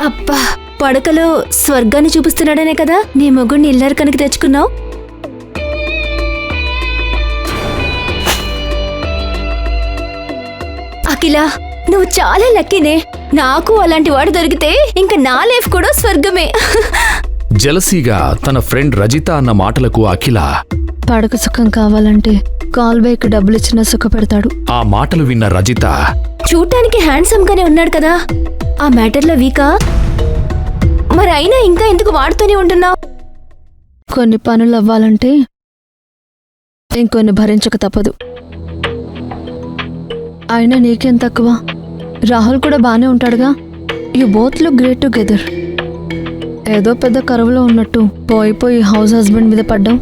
అబ్బా, పడకలో స్వర్గాన్ని చూపిస్తున్నాడనే కదా నీ మొగుడిని ఇల్లరికానికి తెచ్చుకున్నావు. అఖిల, నువ్వు చాలా లక్కీనే. నాకు అలాంటి వాడు దొరికితే ఇంకా నా లైఫ్ కూడా స్వర్గమే. జలసీగా తన ఫ్రెండ్ రజిత అన్న మాటలకు అఖిల, పడక సుఖం కావాలంటే కాల్వేకి డబ్బులిచ్చినా సుఖపెడతాడు. ఆ మాటలు విన్న రజిత, చూడటానికి హ్యాండ్సమ్ గానే ఉన్నాడు కదా, ఆ మ్యాటర్లో వీకా? మరి అయినా ఇంకా ఎందుకు వాడుతూనే ఉంటున్నావు? కొన్ని పనులు అవ్వాలంటే ఇంకొన్ని భరించక తప్పదు. అయినా నీకేం తక్కువ? రాహుల్ కూడా బానే ఉంటాడుగా. You both look great together. ఏదో పెద్ద కరువులో ఉన్నట్టు పోయి హౌస్ హస్బెండ్ మీద పడ్డాం.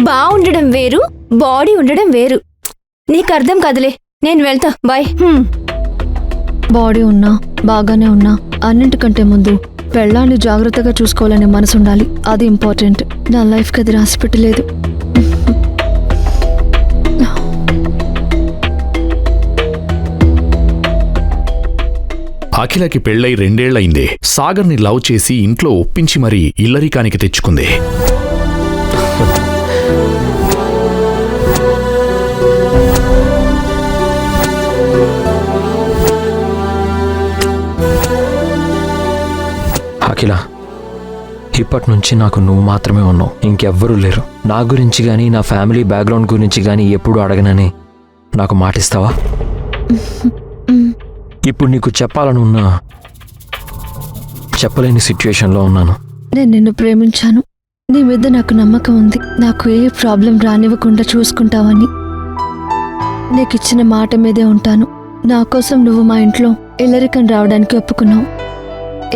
బాగుండడం వేరు, బాడీ ఉండడం వేరు. నీకు అర్థం కాదులే, నేను వెళ్తా, బాయ్. బాడీ ఉన్నా బాగానే ఉన్నా అన్నింటికంటే ముందు పెళ్ళాన్ని జాగ్రత్తగా చూసుకోవాలనే మనసుండాలి. అది ఇంపార్టెంట్. నా లైఫ్కి అది రాసి పెట్టలేదు. అఖిలకి పెళ్ళై 2 ఏళ్లయింది. సాగర్ని లవ్ చేసి ఇంట్లో ఒప్పించి మరీ ఇల్లరికానికి తెచ్చుకుంది. అఖిల, ఇప్పటి నుంచి నాకు నువ్వు మాత్రమే ఉన్నావు, ఇంకెవ్వరూ లేరు. నా గురించి కానీ నా ఫ్యామిలీ బ్యాక్గ్రౌండ్ గురించి కానీ ఎప్పుడు అడగనని నాకు మాటిస్తావా? ఇప్పుడు నీకు చెప్పాలని ఉన్నా చెప్పలేని సిచ్యువేషన్లో ఉన్నాను. నేను నిన్ను ప్రేమించాను. నీ మీద నాకు నమ్మకం ఉంది. నాకు ఏ ప్రాబ్లం రానివ్వకుండా చూసుకుంటావని. నీకిచ్చిన మాట మీదే ఉంటాను. నా కోసం నువ్వు మా ఇంట్లో ఇల్లరికం రావడానికి ఒప్పుకున్నావు.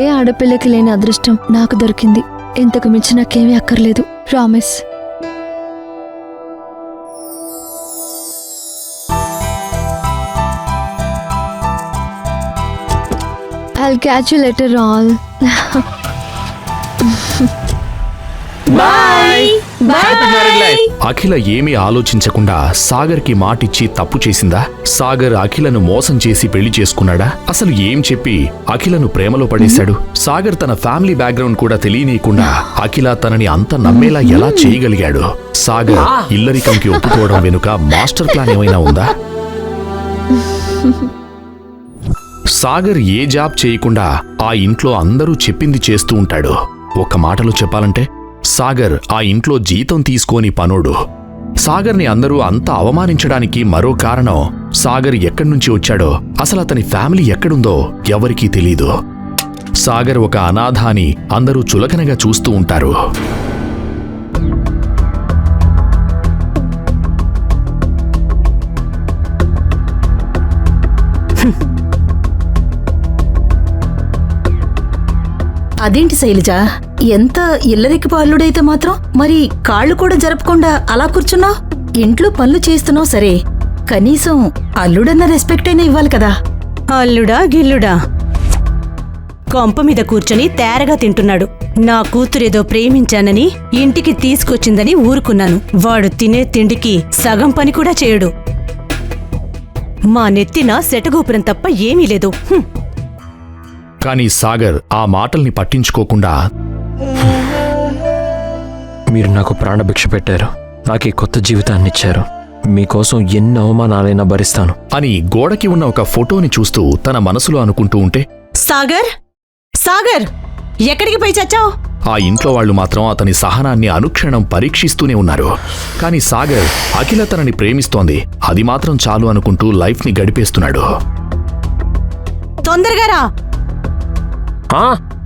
ఏ ఆడపిల్లకి లేని అదృష్టం నాకు దొరికింది. ఇంతకు మించి నాకేమీ అక్కర్లేదు. Promise. I'll catch you later all. Bye bye. Akhila ఏమీ ఆలోచించకుండా సాగర్కి మాటిచ్చి తప్పు చేసిందా? సాగర్ అఖిలను మోసం చేసి పెళ్లి చేసుకున్నాడా? అసలు ఏం చెప్పి అఖిలను ప్రేమలో పడేశాడు? సాగర్ తన ఫ్యామిలీ బ్యాక్గ్రౌండ్ కూడా తెలియనీయకుండా అఖిల తనని అంత నమ్మేలా ఎలా చేయగలిగాడు? సాగర్ ఇల్లరికంకి ఒప్పుకోవడం వెనుక మాస్టర్ ప్లాన్ ఏమైనా ఉందా? సాగర్ ఏ జాబ్ చేయకుండా ఆ ఇంట్లో అందరూ చెప్పింది చేస్తూ ఉంటాడు. ఒక్క మాటలో చెప్పాలంటే సాగర్ ఆ ఇంట్లో జీతం తీసుకోని పనోడు. సాగర్ని అందరూ అంత అవమానించడానికి మరో కారణం, సాగర్ ఎక్కడ్నుంచి వచ్చాడో, అసలు అతని ఫ్యామిలీ ఎక్కడుందో ఎవరికీ తెలీదు. సాగర్ ఒక అనాథ అని అందరూ చులకనగా చూస్తూ ఉంటారు. అదేంటి శైలజ, ఎంత ఇల్లరికి పాలుడైతే మాత్రం మరి కాళ్ళు కూడా జరపకుండా అలా కూర్చున్నావు? ఇంట్లో పనులు చేస్తున్నావు సరే, కనీసం అల్లుడన్న రెస్పెక్ట్ అయినా ఇవ్వాలి కదా. అల్లుడా గిల్లుడా, కొంప మీద కూర్చొని తేరగా తింటున్నాడు. నా కూతురేదో ప్రేమించానని ఇంటికి తీసుకొచ్చిందని ఊరుకున్నాను. వాడు తినే తిండికి సగం పని కూడా చేయడు. మా నెత్తిన సెటగోపురం తప్ప ఏమీ లేదు. కానీ సాగర్ ఆ మాటల్ని పట్టించుకోకుండా, మీరు నాకు ప్రాణభిక్ష పెట్టారు, నాకు ఈ కొత్త జీవితాన్ని ఇచ్చారు, మీకోసం ఎన్ని అవమానాలైనా భరిస్తాను అని గోడకి ఉన్న ఒక ఫోటోని చూస్తూ తన మనసులో అనుకుంటూ ఉంటే, సాగర్ సాగర్ ఎక్కడికి పోయి చచ్చావు? ఆ ఇంట్లో వాళ్లు మాత్రం అతని సహనాన్ని అనుక్షణం పరీక్షిస్తూనే ఉన్నారు. కాని సాగర్ అఖిల తనని ప్రేమిస్తోంది, అది మాత్రం చాలు అనుకుంటూ లైఫ్ని గడిపేస్తున్నాడు. తొందరగా రా.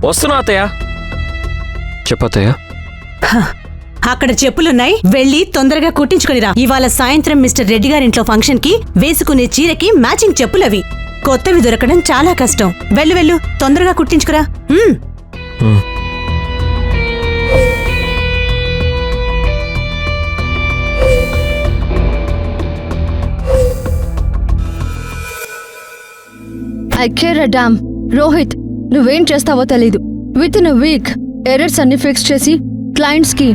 వస్తున్నా అత్తయ్య. చెప్పత్తయ్య. అక్కడ చెప్పులున్నాయి, వెళ్ళి తొందరగా కుట్టించుకునిరా. ఇవాళ సాయంత్రం మిస్టర్ రెడ్డి గారింట్లో ఫంక్షన్ కి వేసుకునే చీరకి మ్యాచింగ్ చెప్పులవి. కొత్తవి దొరకడం చాలా కష్టం. వెళ్ళు వెళ్ళు, తొందరగా కుట్టించుకురా. I care a damn. Rohit, నువ్వేం చేస్తావో తెలీదు. Within a week errors అన్ని ఫిక్స్ చేసి క్లయింట్స్కి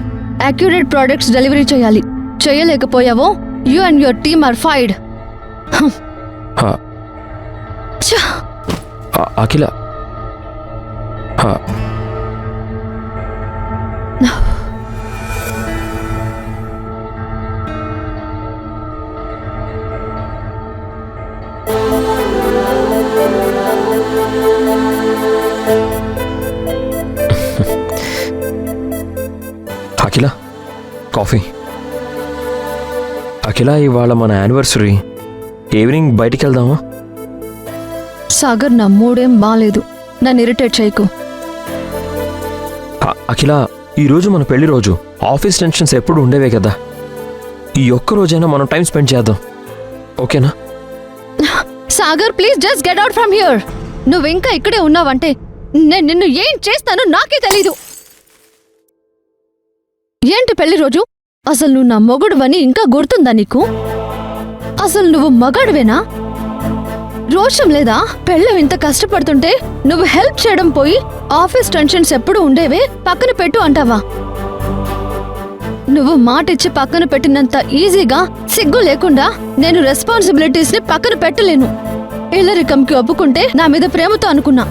అక్యురేట్ ప్రోడక్ట్స్ డెలివరీ చేయాలి. చేయలేకపోయావో you and your team are fired. ఆ, అఖిల ఆ, అఖిల కాఫీ. అఖిల ఇవాళ మన యానివర్సరీ. ఈవినింగ్ బయటికి వెళ్దామా? సాగర్, నా మూడేం బాలేదు, నన్ను ఇరిటేట్ చేయకు. అఖిల, ఈరోజు మన పెళ్లి రోజు. ఆఫీస్ టెన్షన్స్ ఎప్పుడు ఉండేవే కదా. ఈ ఒక్క రోజైనా మనం టైం స్పెండ్ చేద్దాం, ఓకేనా? Sagar, please just get out from here. నువ్వు ఇంకా ఇక్కడే ఉన్నావంటే నేను నిన్ను ఏం చేస్తానో నాకే తెలీదు. ఏంటి పెళ్లి రోజు? అసలు నువ్వు నా మొగుడువని ఇంకా గుర్తుందా నీకు? అసలు నువ్వు మగాడువేనా? రోషం లేదా? పెళ్ళం ఇంత కష్టపడుతుంటే నువ్వు హెల్ప్ చేయడం పోయి ఆఫీస్ టెన్షన్స్ ఎప్పుడు ఉండేవే పక్కన పెట్టు అంటావా? నువ్వు మాటిచ్చి పక్కన పెట్టినంత ఈజీగా సిగ్గు లేకుండా నేను రెస్పాన్సిబిలిటీస్ ని పక్కన పెట్టలేను. ఇల్లరికంకి ఒప్పుకుంటే నా మీద ప్రేమతో అనుకున్నా,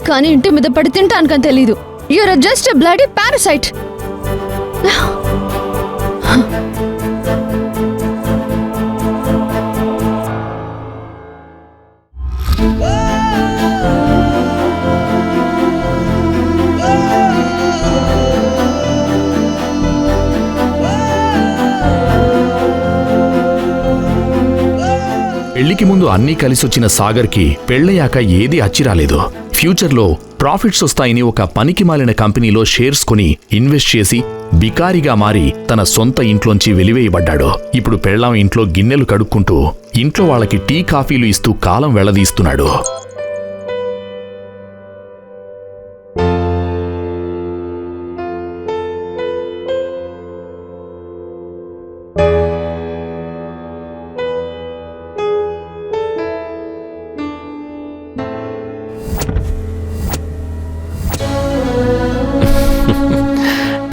కానీ ఇంటి మీద పడి తింటానుకని తెలీదు. You're just a bloody parasite. పెళ్లికి ముందు అన్నీ కలిసొచ్చిన సాగర్కి పెళ్లయ్యాక ఏదీ అచ్చిరాలేదు. ఫ్యూచర్లో ప్రాఫిట్స్ వస్తాయని ఒక పనికిమాలిన కంపెనీలో షేర్స్ కొని ఇన్వెస్ట్ చేసి బికారిగా మారి తన సొంత ఇంట్లోంచి వెలివేయబడ్డాడు. ఇప్పుడు పెళ్లాం ఇంట్లో గిన్నెలు కడుక్కుంటూ ఇంట్లో వాళ్ళకి టీ కాఫీలు ఇస్తూ కాలం వెళ్లదీస్తున్నాడు.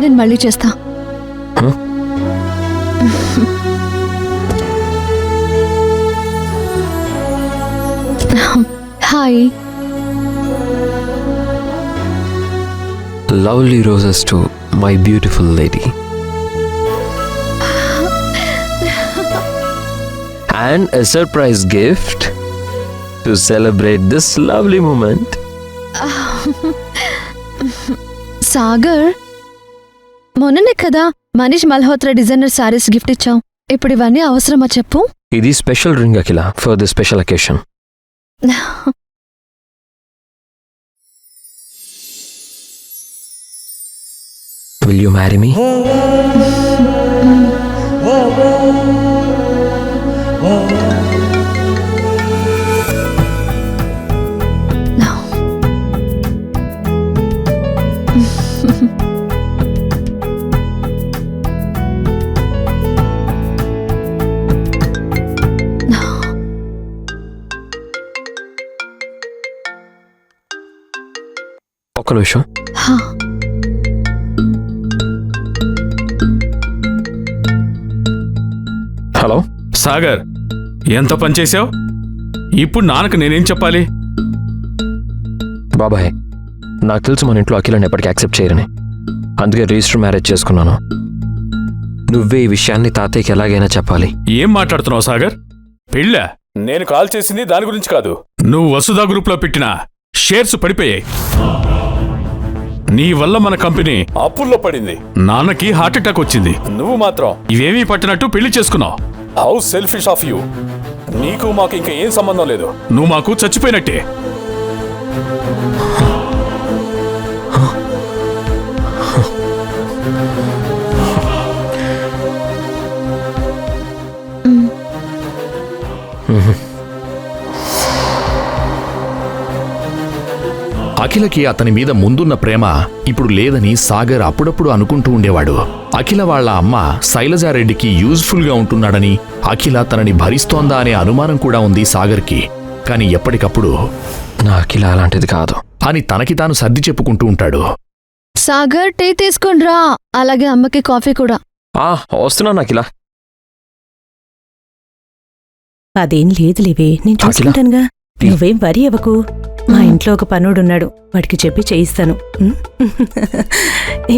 నేను మళ్ళీ చేస్తా. Hi. Lovely roses to my beautiful lady. And a surprise gift to celebrate this lovely moment. Sagar, మొన్ననే కదా మనీష్ మల్హోత్రా డిజైనర్ సారీస్ గిఫ్ట్ ఇచ్చావు. ఇప్పుడు ఇవన్నీ అవసరమా చెప్పు? ఇది special ring Akhila, for the special occasion. Will you marry me? ఒక్క నిమిషం. హలో సాగర్, ఎంత పనిచేశావు? ఇప్పుడు నాన్నకు నేనేం చెప్పాలి? బాబాయ్, నాకు తెలుసు మన ఇంట్లో అఖిలని ఎప్పటికీ యాక్సెప్ట్ చేయరని. అందుకే రిజిస్టర్ మ్యారేజ్ చేసుకున్నాను. నువ్వే ఈ విషయాన్ని తాతయ్యకి ఎలాగైనా చెప్పాలి. ఏం మాట్లాడుతున్నావు సాగర్? పెళ్ళా? నేను కాల్ చేసింది దాని గురించి కాదు. నువ్వు వసుధా గ్రూప్లో పెట్టిన షేర్స్ పడిపోయాయి. నీ వల్ల మన కంపెనీ అప్పుల్లో పడింది. నాన్నకి హార్ట్ అటాక్ వచ్చింది. నువ్వు మాత్రం ఇవేమీ పట్టినట్టు పెళ్లి చేసుకున్నావు. How selfish of you. నీకు మాకు ఇంకా ఏం సంబంధం లేదు. నువ్వు మాకు చచ్చిపోయినట్టే. అఖిలకి అతని మీద ముందున్న ప్రేమ ఇప్పుడు లేదని సాగర్ అప్పుడప్పుడు అనుకుంటూ ఉండేవాడు. అఖిల వాళ్ల అమ్మ శైలజారెడ్డికి యూజ్ఫుల్గా ఉంటున్నాడని, అఖిల తనని భరిస్తోందా అనే అనుమానం కూడా ఉంది సాగర్కి. కాని ఎప్పటికప్పుడు నా అఖిల అలాంటిది కాదు అని తనకి తాను సర్ది చెప్పుకుంటూ ఉంటాడు. సాగర్, టీ తీసుకుని రా. అలాగే అమ్మకి కాఫీ కూడా. వస్తున్నాను అఖిల. అదేం లేదులేవే, నేను చూసుకుంటానుగా. నువ్వేం వరి అవ్వకు. మా ఇంట్లో ఒక పనుడున్నాడు, వాడికి చెప్పి చేయిస్తాను. ఉం?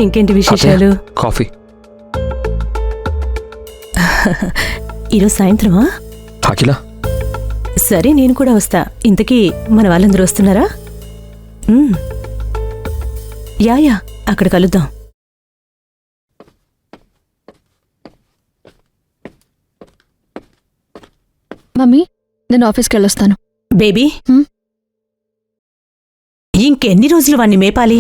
ఇంకేంటి విశేషాలు? కాఫీ. ఈరోజు సాయంత్రమా? అఖిల, సరే నేను కూడా వస్తా. ఇంతకీ మన వాళ్ళందరూ వస్తున్నారా? యా అక్కడ కలుద్దాం. మమ్మీ, నేను ఆఫీస్కి వెళ్ళొస్తాను. బేబీ, హ్మ్? ఇంకెన్ని రోజులు వాణ్ణి మేపాలి?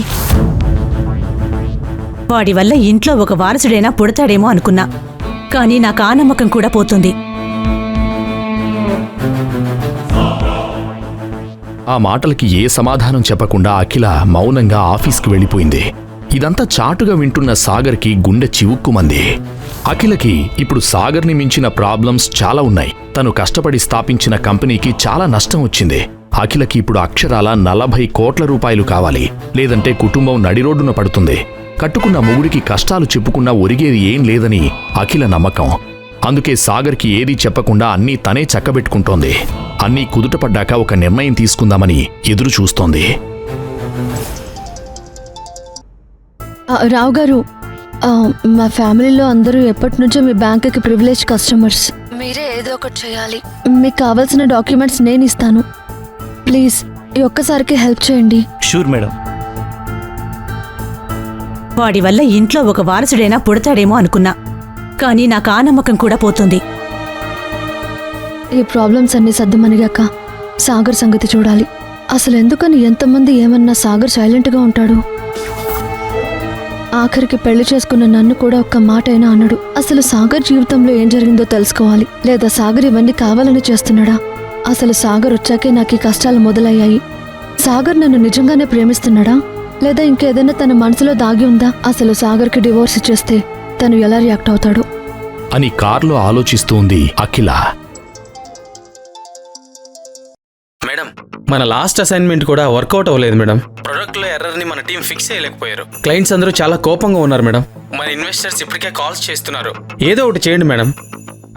వాడి వల్ల ఇంట్లో ఒక వారసుడైనా పుడతాడేమో అనుకున్నా, కానీ నాకు ఆ నమ్మకం కూడా పోతుంది. ఆ మాటలకి ఏ సమాధానం చెప్పకుండా అఖిల మౌనంగా ఆఫీస్కి వెళ్ళిపోయింది. ఇదంతా చాటుగా వింటున్న సాగర్కి గుండె చివుక్కుమంది. అఖిలకి ఇప్పుడు సాగర్ని మించిన ప్రాబ్లమ్స్ చాలా ఉన్నాయి. తను కష్టపడి స్థాపించిన కంపెనీకి చాలా నష్టం వచ్చింది. అఖిలకి ఇప్పుడు అక్షరాల 40 కోట్ల రూపాయలు కావాలి, లేదంటే కుటుంబం నడిరోడ్డున పడుతుంది. కట్టుకున్న మొగుడికి కష్టాలు చెప్పుకున్నా ఒరిగేది ఏం లేదని అఖిల నమ్మకం. అందుకే సాగర్కి ఏదీ చెప్పకుండా అన్నీ తనే చక్కబెట్టుకుంటోంది. అన్నీ కుదుటపడ్డాక ఒక నిర్ణయం తీసుకుందామని ఎదురు చూస్తోంది. రావు గారు, మా ఫ్యామిలీలో అందరూ ఎప్పటి నుంచో మీ బ్యాంకుకి ప్రివిలేజ్ కస్టమర్స్. మీరే ఏదో ఒకటి చేయాలి. మీకు కావాల్సిన డాక్యుమెంట్స్ నేను ఇస్తాను. ప్లీజ్ ఈ ఒక్కసారికి హెల్ప్ చేయండి. Sure madam. వాడి వల్ల ఇంట్లో ఒక వారసుడైనా పుడతాడేమో అనుకున్నా, కానీ నాకు ఆ నమ్మకం కూడా పోతుంది. ఈ ప్రాబ్లమ్స్ అన్ని సర్దుమనిగాక సాగర్ సంగతి చూడాలి. అసలు ఎందుకని ఎంతమంది ఏమన్నా సాగర్ సైలెంట్గా ఉంటాడు? ఆఖరికి పెళ్లి చేసుకున్న నన్ను కూడా ఒక్క మాట అయినా అన్నాడు. అసలు సాగర్ జీవితంలో ఏం జరిగిందో తెలుసుకోవాలి. లేదా సాగర్ ఇవన్నీ కావాలని చేస్తున్నాడా? అసలు సాగర్ వచ్చాకే నాకు ఈ కష్టాలు మొదలయ్యాయి. సాగర్ నన్ను నిజంగానే ప్రేమిస్తున్నాడా, లేదా ఇంకేదైనా తన మనసులో దాగి ఉందా? అసలు సాగర్కి డివోర్స్ ఇచ్చేస్తే తను ఎలా రియాక్ట్ అవుతాడు అని కార్లో ఆలోచిస్తూ ఉంది అఖిల. మేడం, మన లాస్ట్ అసైన్మెంట్ కూడా వర్కౌట్ అవ్వలేదు మేడం. ప్రొడక్ట్లో ఎర్రర్ని మన టీం ఫిక్స్ చేయలేకపోయారు. క్లయింట్స్ అందరూ చాలా కోపంగా ఉన్నారు మేడం. మన ఇన్వెస్టర్స్ ఇప్పటికే కాల్స్ చేస్తున్నారు. ఏదో ఒకటి చేయండి మేడం.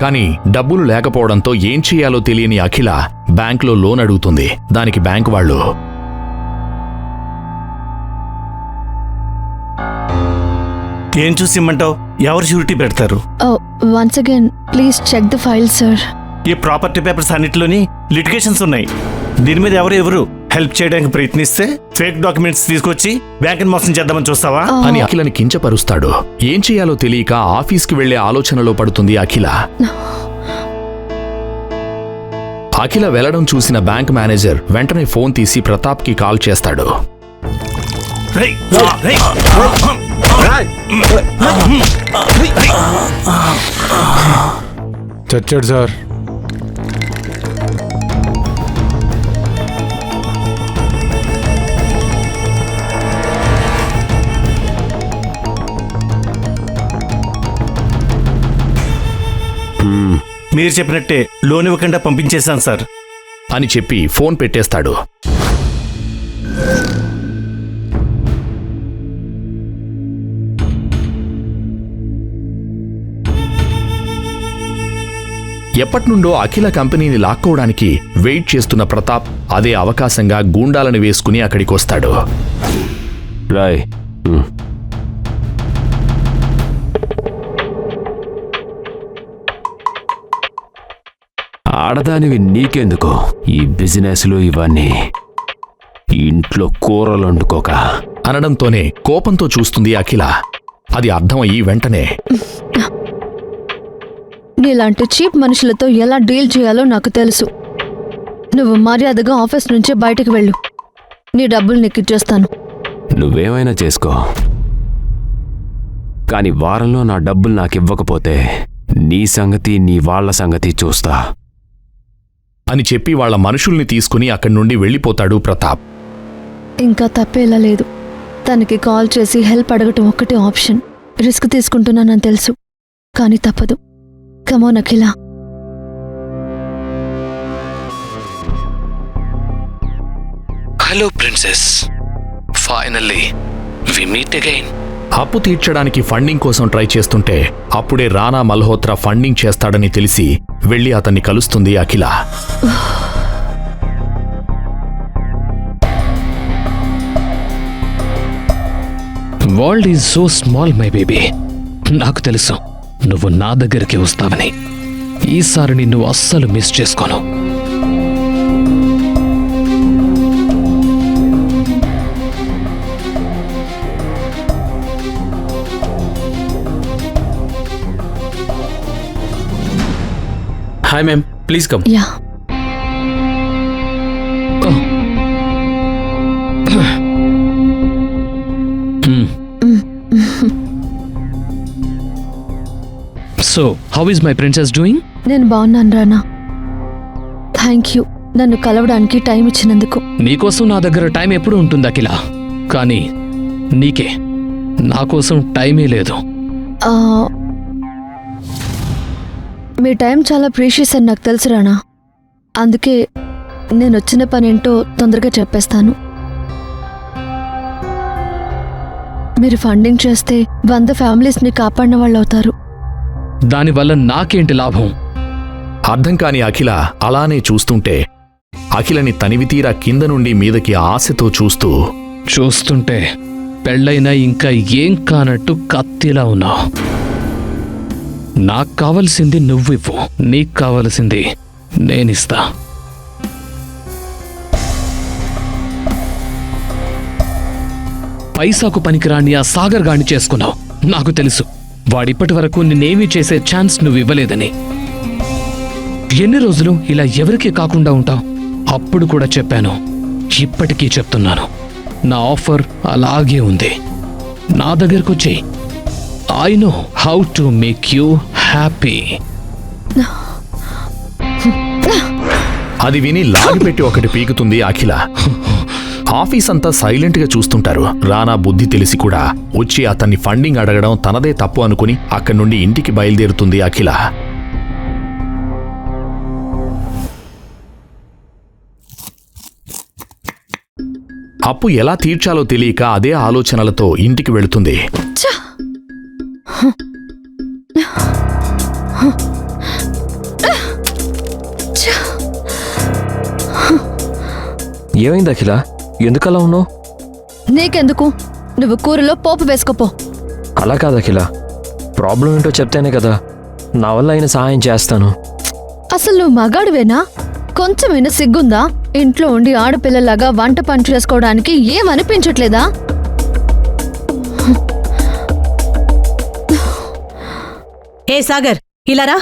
కానీ డబ్బులు లేకపోవడంతో ఏం చేయాలో తెలియని అఖిల బ్యాంక్లో లోన్ అడుగుతుంది. దానికి బ్యాంకు వాళ్ళు, ఏం చూసి ఇమ్మంటావు? ఎవరు షూరిటీ పెడతారు? Once again please check the file sir. ఈ ప్రాపర్టీ పేపర్స్ అన్నిటిలోని లిటిగేషన్స్ ఉన్నాయి. దీని మీద ఎవరు హెల్ప్ చేయడానికి ప్రయత్నిస్తే ఫేక్ డాక్యుమెంట్స్ తీసుకొచ్చి బ్యాంక్ మోసం చేద్దామని చూస్తావా అని అఖిలని కించపరుస్తాడు. ఏం చేయాలో తెలియక ఆఫీస్కి వెళ్లే ఆలోచనలో పడుతుంది అఖిల. అఖిల వెళ్లడం చూసిన బ్యాంక్ మేనేజర్ వెంటనే ఫోన్ తీసి ప్రతాప్కి కాల్ చేస్తాడు. చచ్చాడు సార్. మీరు చెప్పినట్టే లోన్ ఇవ్వకుండా పంపించేశాను సార్ అని చెప్పి ఫోన్ పెట్టేస్తాడు. ఎప్పటినుండో అఖిల కంపెనీని లాక్కోవడానికి వెయిట్ చేస్తున్న ప్రతాప్ అదే అవకాశంగా గూండాలను వేసుకుని అక్కడికొస్తాడు. రాయ్, ఆడదానివి నీకెందుకు ఈ బిజినెస్లు ఇవన్నీ? ఇంట్లో కూరలు వండుకోక అనడంతోనే కోపంతో చూస్తుంది అఖిల. అది అర్థమయ్యి వెంటనే, నీలాంటి చీప్ మనుషులతో ఎలా డీల్ చేయాలో నాకు తెలుసు. నువ్వు మర్యాదగా ఆఫీస్ నుంచి బయటకు వెళ్ళు. నీ డబ్బులు నీకు ఇచ్చేస్తాను. నువ్వేమైనా చేసుకో, కానీ వారంలో నా డబ్బులు నాకివ్వకపోతే నీ సంగతి నీ వాళ్ల సంగతి చూస్తా అని చెప్పి వాళ్ల మనుషుల్ని తీసుకుని అక్కడి నుండి వెళ్ళిపోతాడు ప్రతాప్. ఇంకా తప్పేలా లేదు. తనకి కాల్ చేసి హెల్ప్ అడగటం ఒక్కటే ఆప్షన్. రిస్క్ తీసుకుంటున్నానని తెలుసు, కానీ తప్పదు. Come on Akhila. Hello princess, finally we meet again. అప్పు తీర్చడానికి ఫండింగ్ కోసం ట్రై చేస్తుంటే అప్పుడే రానా మల్హోత్రా ఫండింగ్ చేస్తాడని తెలిసి వెళ్లి అతన్ని కలుస్తుంది Akhila. World is so small my baby. నాకు తెలుసు నువ్వు నా దగ్గరికి వస్తావని. ఈసారి నిన్ను అస్సలు మిస్ చేసుకోను. Hi ma'am, please come. Yeah. So how is my princess doing? నేను బాగున్నాను రానా. థ్యాంక్ యూ నన్ను కలవడానికి టైం ఇచ్చినందుకు. నీకోసం నా దగ్గర టైం ఎప్పుడు ఉంటుంది అఖిల, కానీ నీకే నా కోసం టైమే లేదు. ఆ, మీ టైం చాలా ప్రీషియస్ అని నాకు తెలుసు రానా. అందుకే నేను వచ్చిన పని ఏంటో తొందరగా చెప్పేస్తాను. మీరు ఫండింగ్ చేస్తే 100 ఫ్యామిలీస్ని కాపాడిన వాళ్ళు అవుతారు. దానివల్ల నాకేంటి లాభం? అర్థం కాని అఖిల అలానే చూస్తుంటే అఖిలని తనివితీరా కింద నుండి మీదకి ఆశతో చూస్తుంటే పెళ్ళైనా ఇంకా ఏం కానట్టు కత్తిలా ఉన్నావు. నాకు కావలసింది నువ్వివ్వు, నీకు కావలసింది నేనిస్తా. పైసాకు పనికిరాని ఆ సాగర్ గాడిని చేసుకున్నావు. నాకు తెలుసు వాడిప్పటి వరకు నిన్నేమీ చేసే ఛాన్స్ నువ్వు ఇవ్వలేదని. ఎన్ని రోజులు ఇలా ఎవరికీ కాకుండా ఉంటావు? అప్పుడు కూడా చెప్పాను, ఇప్పటికీ చెప్తున్నాను, నా ఆఫర్ అలాగే ఉంది. నా దగ్గరకు వచ్చి I know how to make you happy. అది విని లాగిపెట్టి ఒకటి పీకుతుంది అఖిల. ఆఫీస్ అంతా సైలెంట్ గా చూస్తుంటారు. రానా బుద్ధి తెలిసి కూడా వచ్చి అతన్ని ఫండింగ్ అడగడం తనదే తప్పు అనుకుని అక్కడి నుండి ఇంటికి బయలుదేరుతుంది అఖిల. అప్పు ఎలా తీర్చాలో తెలియక అదే ఆలోచనలతో ఇంటికి వెళుతుంది. ఏమైంది అఖిల? ఎందుకలా ఉన్నావు? నీకెందుకు? నువ్వు కూరలో పోపు వేసుకోపో. అలా కాదు అఖిల, ప్రాబ్లం ఏంటో చెప్తేనే కదా నా వల్ల అయిన సహాయం చేస్తాను. అసలు నువ్వు మగాడివేనా? కొంచెమైనా సిగ్గుందా? ఇంట్లో ఉండి ఆడపిల్లలాగా వంట పని చేసుకోవడానికి ఏమనిపించట్లేదా? ఏ సాగర్, ఇలారా.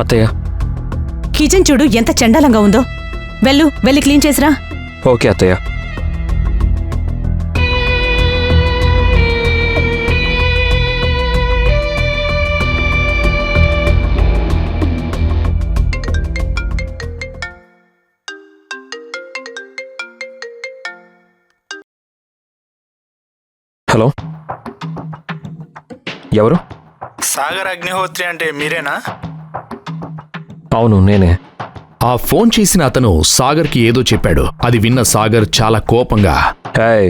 అత్తయ్య, కిచెన్ చూడు ఎంత చండాలంగా ఉందో. వెళ్ళి క్లీన్ చేసిరా. ఓకే అత్తయ్య. హలో, ఎవరు? సాగర్ అగ్నిహోత్రి అంటే మీరేనా? అవును, నేనే. ఆ ఫోన్ చేసిన అతను సాగర్కి ఏదో చెప్పాడు. అది విన్న సాగర్ చాలా కోపంగా, హేయ్,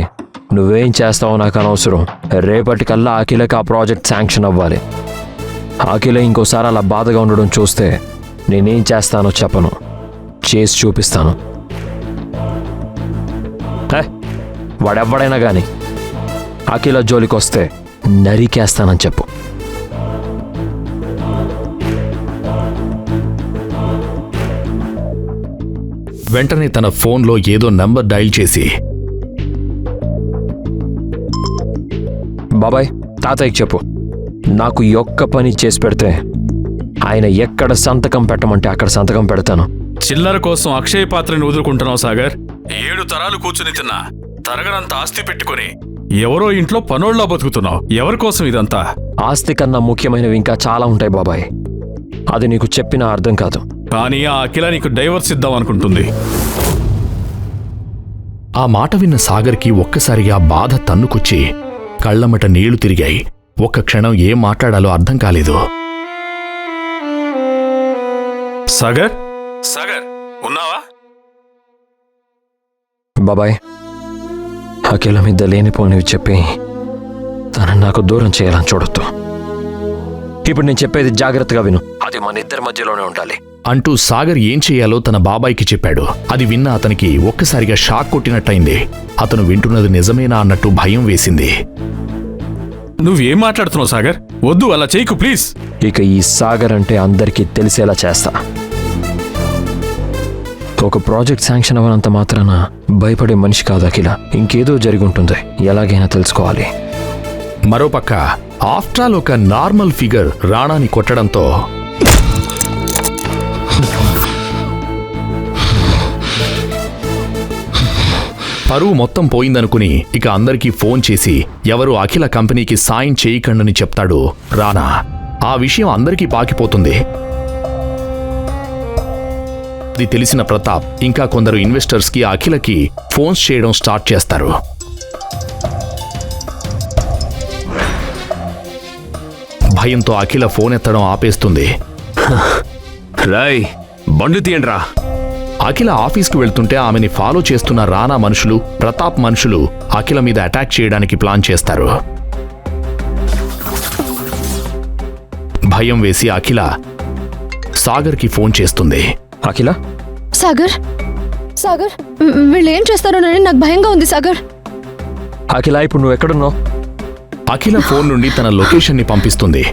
నువ్వేం చేస్తావో నాకు అనవసరం. రేపటికల్లా అఖిలకి ఆ ప్రాజెక్ట్ శాంక్షన్ అవ్వాలి. అఖిల ఇంకోసారి అలా బాధగా ఉండడం చూస్తే నేనేం చేస్తానో చెప్పను, చేసి చూపిస్తాను. వాడెవ్వడైనా కానీ అఖిల జోలికొస్తే నరికేస్తానని చెప్పు. వెంటనే తన ఫోన్లో ఏదో నంబర్ డైల్ చేసి, బాబాయ్, తాతయ్యకి చెప్పు, నాకు ఒక్క పని చేసి పెడితే ఆయన ఎక్కడ సంతకం పెట్టమంటే అక్కడ సంతకం పెడతాను. చిల్లర కోసం అక్షయ పాత్రని వదులుకుంటున్నావు సాగర్. 7 తరాలు కూర్చుని తిన్నా తరగనంత ఆస్తి పెట్టుకుని ఎవరో ఇంట్లో పనోళ్ళ బతుకుతున్నావు. ఎవరి కోసం ఇదంతా? ఆస్తి కన్నా ముఖ్యమైనవి ఇంకా చాలా ఉంటాయి బాబాయ్. అది నీకు చెప్పినా అర్థం కాదు. కానీ ఆ అఖిల నీకు డైవర్స్ ఇద్దాం అనుకుంటుంది. ఆ మాట విన్న సాగర్కి ఒక్కసారిగా బాధ తన్నుకొచ్చి కళ్లమట నీళ్లు తిరిగాయి. ఒక్క క్షణం ఏం మాట్లాడాలో అర్థం కాలేదు. సాగర్, సాగర్ ఉన్నావా? బాబాయ్, అఖిల మీద లేనిపోనివి చెప్పి తనని నాకు దూరం చేయాలని చూడొద్దు. ఇప్పుడు నేను చెప్పేది జాగ్రత్తగా విను. అది మన ఇద్దరి మధ్యలోనే ఉండాలి అంటూ సాగర్ ఏం చేయాలో తన బాబాయికి చెప్పాడు. అది విన్న అతనికి ఒక్కసారిగా షాక్ కొట్టినట్టయింది. అతను వింటున్నది నిజమేనా అన్నట్టు భయం వేసింది. నువ్వేం మాట్లాడుతున్నావు సాగర్? వద్దు, అలా చేయకు ప్లీజ్. ఇక ఈ సాగర్ అంటే అందరికీ తెలిసేలా చేస్తా. ఒక ప్రాజెక్ట్ శాంక్షన్ అవ్వనంత మాత్రాన భయపడే మనిషి కాదు అఖిల. ఇంకేదో జరిగి ఉంటుంది, ఎలాగైనా తెలుసుకోవాలి. మరోపక్క ఆఫ్టర్ ఒక నార్మల్ ఫిగర్ రాణాని కొట్టడంతో పరువు మొత్తం పోయిందనుకుని ఇక అందరికీ ఫోన్ చేసి ఎవరు అఖిల కంపెనీకి సాయం చేయకండని చెప్తాడు రాణా. ఆ విషయం అందరికీ పాకిపోతుంది. అది తెలిసిన ప్రతాప్ ఇంకా కొందరు ఇన్వెస్టర్స్కి అఖిలకి ఫోన్స్ చేయడం స్టార్ట్ చేస్తారు. భయంతో అఖిల ఫోన్ ఎత్తడం ఆపేస్తుంది. రాయ్ బండ్లు తీయండిరా. అఖిల ఆఫీస్కి వెళ్తుంటే ఆమెని ఫాలో చేస్తున్న రానా మనుషులు, ప్రతాప్ మనుషులు అఖిల మీద అటాక్ చేయడానికి ప్లాన్ చేస్తారు. భయం వేసి అఖిల సాగర్కి ఫోన్ చేస్తుంది. అఖిల, సాగర్ సాగర్ వీళ్ళు ఏం చేస్తారోనని నాకు భయంగా ఉంది సాగర్. అఖిల ఇప్పుడు నువ్వు ఎక్కడున్నావు? అఖిల ఫోన్ నుండి తన లొకేషన్ని పంపిస్తుంది.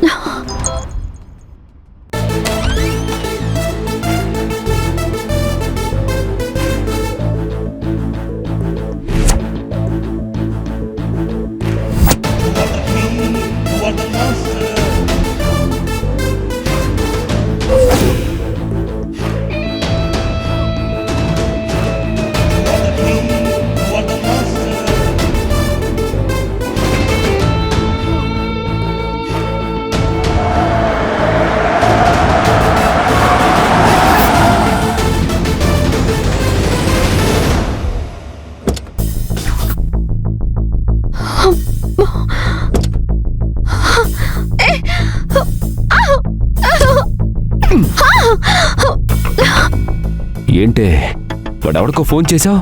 ఏంటే వాడెవడికో ఫోన్ చేశావు?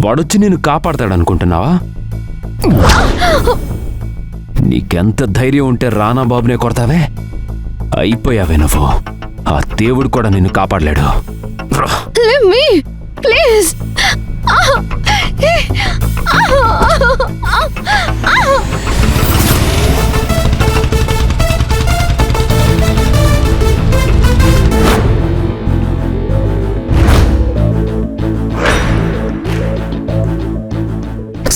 వాడొచ్చి నేను కాపాడతాడనుకుంటున్నావా? నీకెంత ధైర్యం ఉంటే రానా బాబునే కొడతావే? అయిపోయావే నువ్వు. ఆ దేవుడు కూడా నిన్ను కాపాడలేడు. Leave me, please.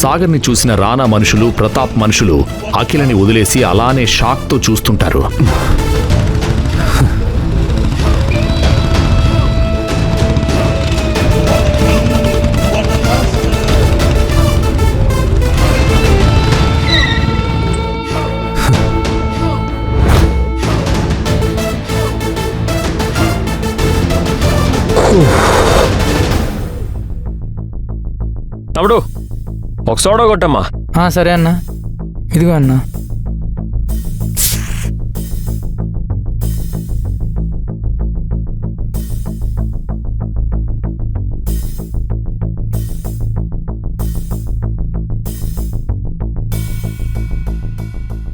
సాగర్ని చూసిన రానా మనుషులు, ప్రతాప్ మనుషులు అఖిలని వదిలేసి అలానే షాక్తో చూస్తుంటారు. తమ్ముడు, ఒక సోడా కొట్టమ్మా. సరే అన్నా, ఇదిగో అన్నా.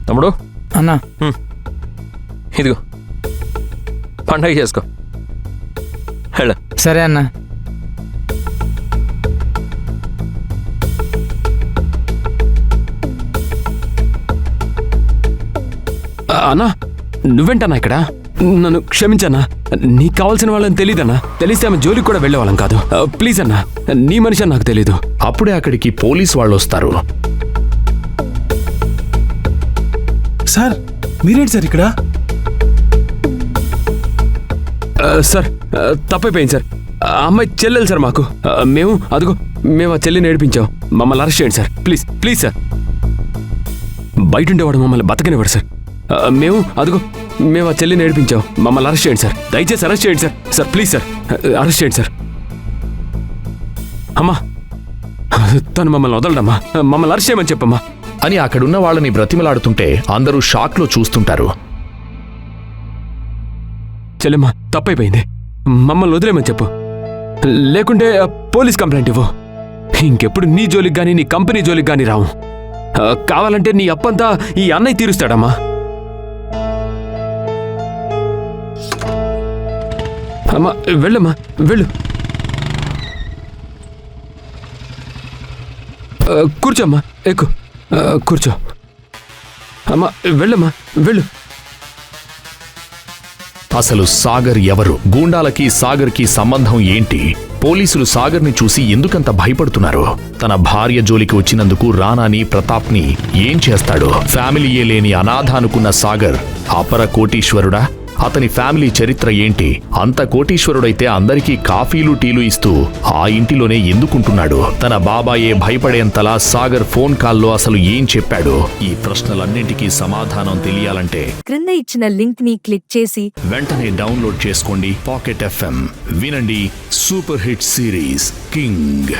తమ్ముడు అన్నా, ఇదిగో పండగ చేసుకో. హలో. సరే అన్నా. అన్నా నువ్వేంటన్నా ఇక్కడ? నన్ను క్షమించన్నా. నీకు కావాల్సిన వాళ్ళని తెలీదన్నా. తెలిస్తే ఆమె జోలికి కూడా వెళ్ళేవాళ్ళం కాదు. ప్లీజ్ అన్నా, నీ మనిషి నాకు తెలీదు. అప్పుడే అక్కడికి పోలీస్ వాళ్ళు వస్తారు. సార్ మీరేంటి సార్ ఇక్కడ? సార్ తప్పైపోయింది సార్. ఆ అమ్మాయి చెల్లెలు సార్ మాకు. మేము ఆ చెల్లిని ఏడిపించాం. మమ్మల్ని అరెస్ట్ చేయండి సార్. Please please sir. బయట ఉండేవాడు మమ్మల్ని బతకనివాడు సార్. మేము ఆ చెల్లిని ఏడిపించాం. మమ్మల్ని అరెస్ట్ చేయండి సార్. దయచేసి అరెస్ట్ చేయండి sir. Sir please sir, arrest చేయండి సార్. అమ్మా, తను మమ్మల్ని వదలడమ్మా. మమ్మల్ని అరెస్ట్ చేయమని చెప్పమ్మా అని అక్కడున్న వాళ్ళని బ్రతిమలాడుతుంటే అందరూ షాక్లో చూస్తుంటారు. చెల్లెమ్మా తప్పైపోయింది, మమ్మల్ని వదిలేమని చెప్పు. లేకుంటే పోలీస్ కంప్లైంట్ ఇవ్వు. ఇంకెప్పుడు నీ జోలికి గాని నీ కంపెనీ జోలికి గాని రావు. కావాలంటే నీ అప్పంతా ఈ అన్నయ్య తీరుస్తాడమ్మా. అమ్మా వెళ్ళమ్మా, వెళ్ళు. కూర్చోమ్మా, ఎక్కు. కూర్చో. అమ్మా వెళ్ళమ్మా, వెళ్ళు. అసలు సాగర్ ఎవరు? గూండాలకి సాగర్కి సంబంధం ఏంటి? పోలీసులు సాగర్ని చూసి ఎందుకంత భయపడుతున్నారు? తన భార్య జోలికి వచ్చినందుకు రానాని, ప్రతాప్ని ఏం చేస్తాడు? ఫ్యామిలీయే లేని అనాథ అనుకున్న సాగర్ అపర కోటీశ్వరుడా? అతని ఫ్యామిలీ చరిత్ర ఏంటి? అంత కోటీశ్వరుడైతే అందరికీ కాఫీలు టీలు ఇస్తూ ఆ ఇంటిలోనే ఎందుకుంటున్నాడు? తన బాబాయే భయపడేంతలా సాగర్ ఫోన్ కాల్లో అసలు ఏం చెప్పాడు? ఈ ప్రశ్నలన్నింటికీ సమాధానం తెలియాలంటే క్రింద ఇచ్చిన లింక్ ని క్లిక్ చేసి వెంటనే డౌన్లోడ్ చేసుకోండి పాకెట్ FM. వినండి సూపర్ హిట్ సిరీస్ కింగ్.